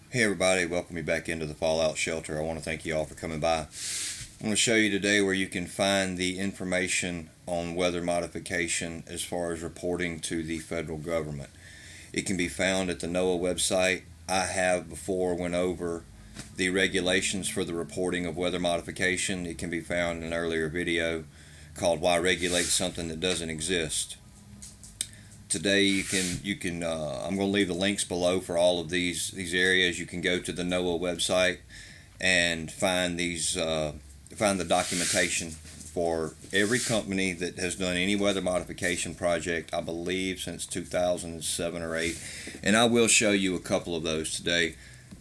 Hey everybody, welcome me back into the Fallout Shelter. I want to thank you all for coming by. I want to show you today where you can find the information on weather modification as far as reporting to the federal government. It can be found at the NOAA website. I have before went over the regulations for the reporting of weather modification. It can be found in an earlier video called Why Regulate Something That Doesn't Exist. Today you can I'm going to leave the links below for all of these areas. You can go to the NOAA website and find find the documentation for every company that has done any weather modification project, I believe since 2007 or 8, and I will show you a couple of those today,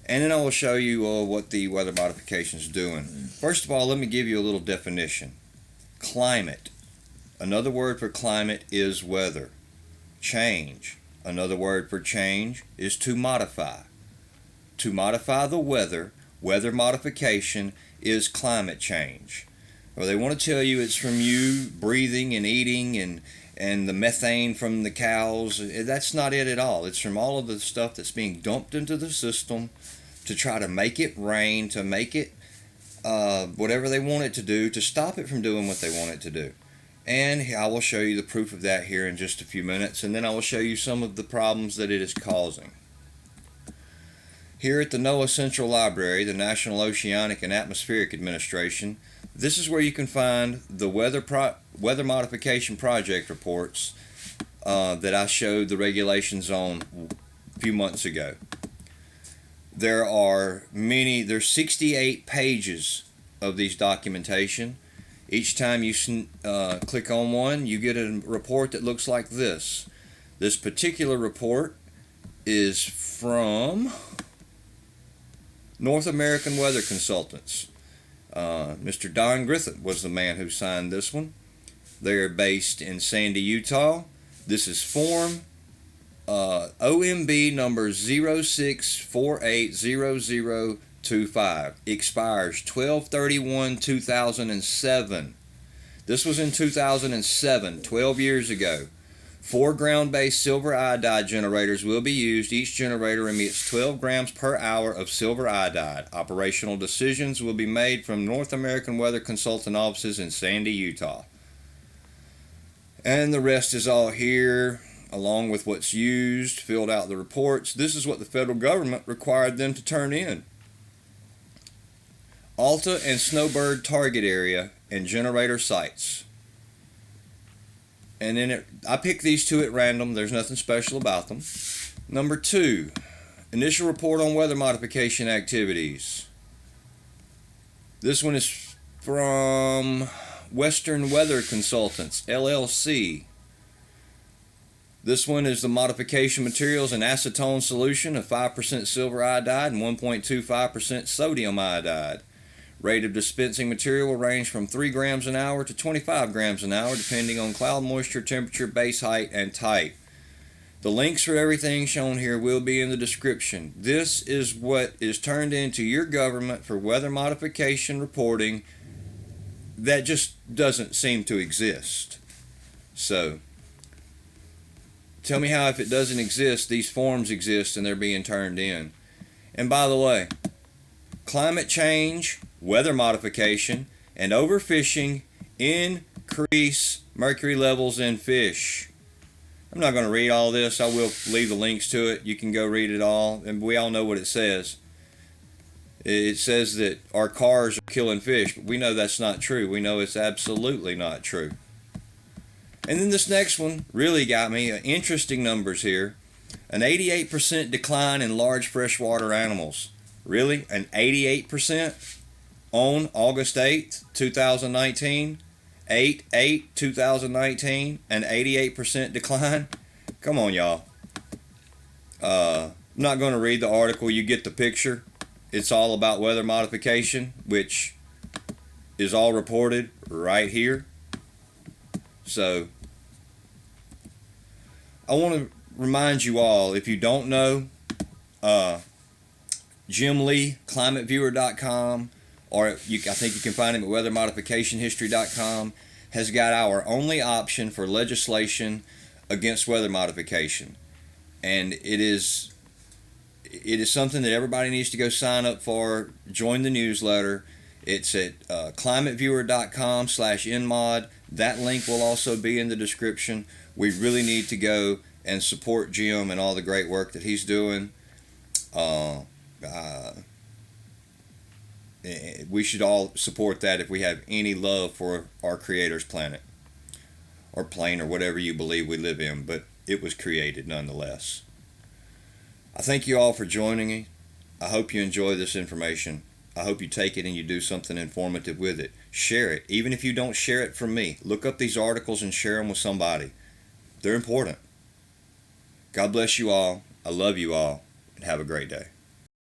and then I will show you what the weather modification is doing. First of all, let me give you a little definition. Climate, another word for climate is weather. Change, another word for change is to modify. To modify the weather modification is climate change. Or they want to tell you it's from you breathing and eating and the methane from the cows. That's not it at all. It's from all of the stuff that's being dumped into the system to try to make it rain, to make it whatever they want it to do, to stop it from doing what they want it to do. And I will show you the proof of that here in just a few minutes, and then I will show you some of the problems that it is causing. Here at the NOAA Central Library, the National Oceanic and Atmospheric Administration, this is where you can find the weather modification project reports that I showed the regulations on a few months ago. There's 68 pages of these documentation. Each time you click on one, you get a report that looks like this. This particular report is from North American Weather Consultants. Mr. Don Griffith was the man who signed this one. They are based in Sandy, Utah. This is form OMB number 06480025. Expires 12/31/2007. This was in 2007, 12 years ago. 4 ground-based silver iodide generators will be used. Each generator emits 12 grams per hour of silver iodide. Operational decisions will be made from North American Weather Consultant offices in Sandy, Utah. And the rest is all here, along with what's used, filled out the reports. This is what the federal government required them to turn in. Alta and Snowbird target area and generator sites. And then I picked these two at random. There's nothing special about them. Number 2, initial report on weather modification activities. This one is from Western Weather Consultants, LLC. This one is the modification materials an acetone solution of 5% silver iodide and 1.25% sodium iodide. Rate of dispensing material will range from 3 grams an hour to 25 grams an hour depending on cloud moisture, temperature, base height, and type. The links for everything shown here will be in the description. This is what is turned into your government for weather modification reporting that just doesn't seem to exist. So, tell me how if it doesn't exist, these forms exist and they're being turned in. And by the way, climate change, weather modification, and overfishing increase mercury levels in fish. I'm not going to read all this. I will leave the links to it. You can go read it all, and we all know what it says. It says that our cars are killing fish, but we know that's not true. We know it's absolutely not true. And then this next one really got me. Interesting numbers here. An 88% decline in large freshwater animals. Really? An 88%? On August 8th, 2019, 8/8/2019, an 88% decline. Come on, y'all. I'm not going to read the article. You get the picture. It's all about weather modification, which is all reported right here. So, I want to remind you all, if you don't know, Jim Lee, climateviewer.com, or I think you can find him at weathermodificationhistory.com, has got our only option for legislation against weather modification. And it is something that everybody needs to go sign up for. Join the newsletter. It's at climateviewer.com/nmod. That link will also be in the description. We really need to go and support Jim and all the great work that he's doing. We should all support that if we have any love for our Creator's planet or plane or whatever you believe we live in, but it was created nonetheless. I thank you all for joining me. I hope you enjoy this information. I hope you take it and you do something informative with it. Share it. Even if you don't share it from me, look up these articles and share them with somebody. They're important. God bless you all. I love you all, and have a great day.